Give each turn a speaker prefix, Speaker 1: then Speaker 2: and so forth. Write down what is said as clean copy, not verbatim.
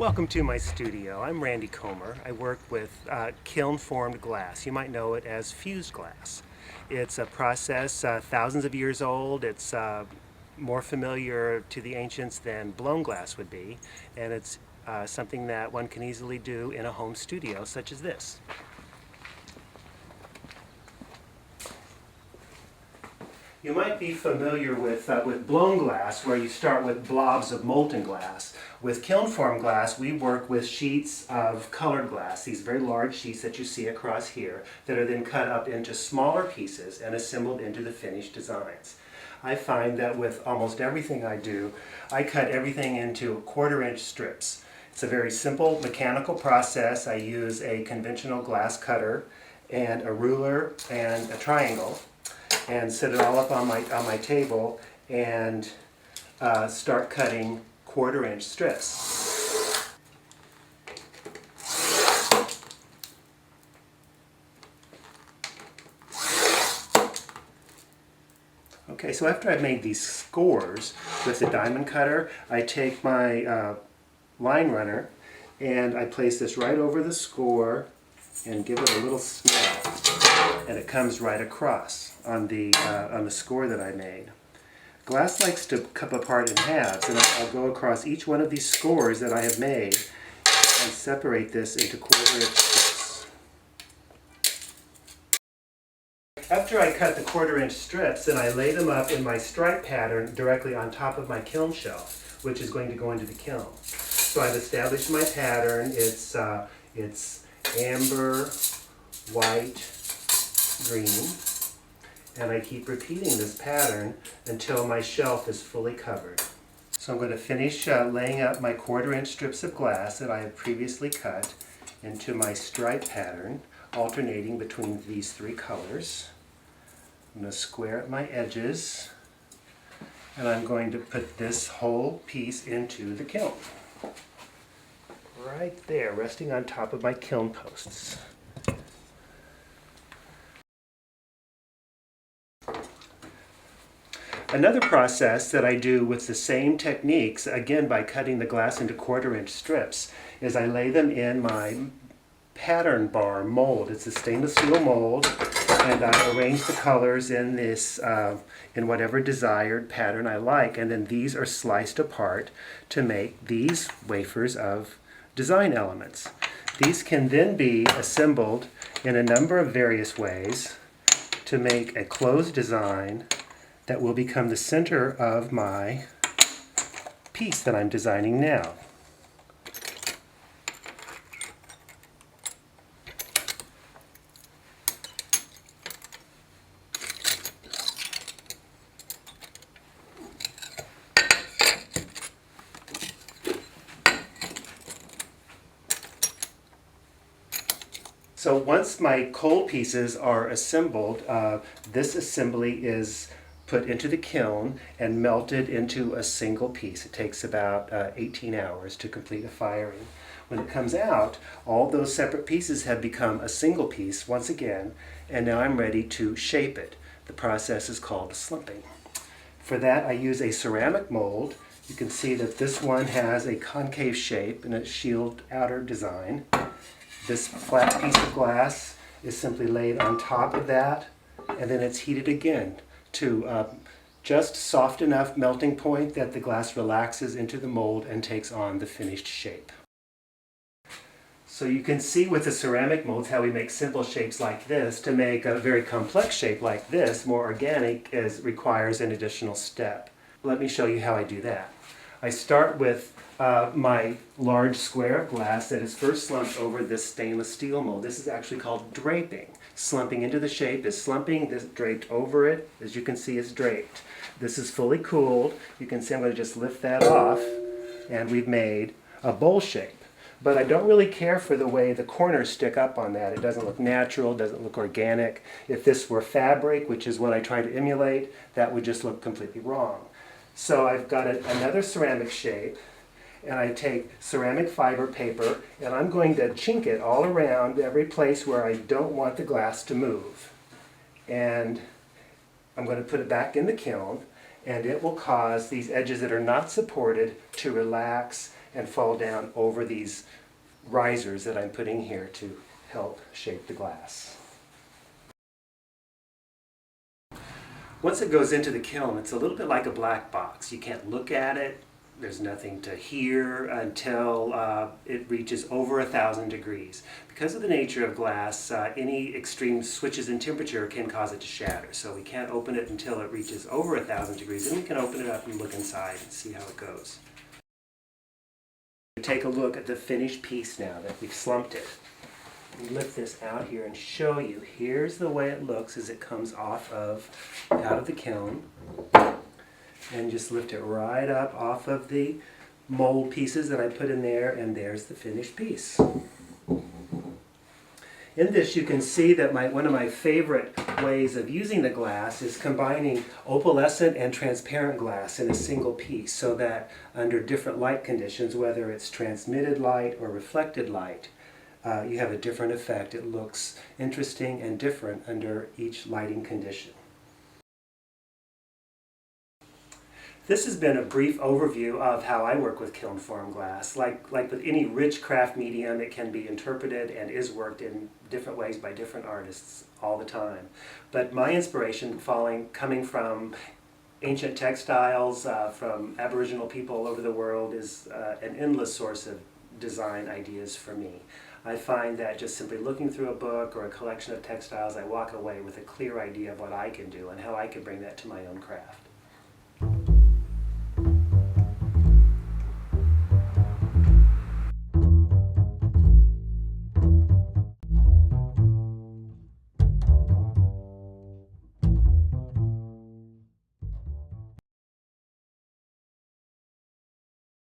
Speaker 1: Welcome to my studio. I'm Randy Comer. I work with kiln-formed glass. You might know it as fused glass. It's a process thousands of years old. It's more familiar to the ancients than blown glass would be, and it's something that one can easily do in a home studio such as this. You might be familiar with blown glass, where you start with blobs of molten glass. With kiln-formed glass, we work with sheets of colored glass, these very large sheets that you see across here, that are then cut up into smaller pieces and assembled into the finished designs. I find that with almost everything I do, I cut everything into 1/4-inch strips. It's a very simple mechanical process. I use a conventional glass cutter and a ruler and a triangle, and set it all up on my table and start cutting 1/4-inch strips. Okay, so after I've made these scores with the diamond cutter, I take my line runner and I place this right over the score and give it a little snap, and it comes right across on the score that I made. Glass likes to cup apart in halves, and I'll go across each one of these scores that I have made and separate this into 1/4-inch strips. After I cut the 1/4-inch strips, then I lay them up in my stripe pattern directly on top of my kiln shelf, which is going to go into the kiln. So I've established my pattern. It's amber, white, green, and I keep repeating this pattern until my shelf is fully covered. So I'm going to finish laying up my 1/4-inch strips of glass that I have previously cut into my stripe pattern, alternating between these 3 colors. I'm going to square up my edges, and I'm going to put this whole piece into the kiln. Right there, resting on top of my kiln posts. Another process that I do with the same techniques, again by cutting the glass into 1/4-inch strips, is I lay them in my pattern bar mold. It's a stainless steel mold, and I arrange the colors in this in whatever desired pattern I like, and then these are sliced apart to make these wafers of design elements. These can then be assembled in a number of various ways to make a closed design that will become the center of my piece that I'm designing now. So once my cold pieces are assembled, this assembly is put into the kiln and melted into a single piece. It takes about 18 hours to complete a firing. When it comes out, all those separate pieces have become a single piece once again, and now I'm ready to shape it. The process is called slumping. For that, I use a ceramic mold. You can see that this one has a concave shape and a shield outer design. This flat piece of glass is simply laid on top of that, and then it's heated again to just soft enough melting point that the glass relaxes into the mold and takes on the finished shape. So you can see with the ceramic molds how we make simple shapes like this. To make a very complex shape like this, more organic, requires an additional step. Let me show you how I do that. I start with my large square of glass that is first slumped over this stainless steel mold. This is actually called draping. Slumping into the shape is slumping. This draped over it, as you can see, is draped. This is fully cooled. You can see I'm going to just lift that off, and we've made a bowl shape. But I don't really care for the way the corners stick up on that. It doesn't look natural, doesn't look organic. If this were fabric, which is what I try to emulate, that would just look completely wrong. So I've got another ceramic shape, and I take ceramic fiber paper, and I'm going to chink it all around every place where I don't want the glass to move. And I'm going to put it back in the kiln, and it will cause these edges that are not supported to relax and fall down over these risers that I'm putting here to help shape the glass. Once it goes into the kiln, it's a little bit like a black box. You can't look at it. There's nothing to hear until it reaches over 1,000 degrees. Because of the nature of glass, any extreme switches in temperature can cause it to shatter. So we can't open it until it reaches over 1,000 degrees. Then we can open it up and look inside and see how it goes. Take a look at the finished piece now that we've slumped it. Lift this out here and show you. Here's the way it looks as it comes out of the kiln. And just lift it right up off of the mold pieces that I put in there, and there's the finished piece. In this you can see that one of my favorite ways of using the glass is combining opalescent and transparent glass in a single piece, so that under different light conditions, whether it's transmitted light or reflected light, you have a different effect. It looks interesting and different under each lighting condition. This has been a brief overview of how I work with kiln form glass. Like with any rich craft medium, it can be interpreted and is worked in different ways by different artists all the time. But my inspiration coming from ancient textiles, from Aboriginal people all over the world, is an endless source of design ideas for me. I find that just simply looking through a book or a collection of textiles, I walk away with a clear idea of what I can do and how I can bring that to my own craft.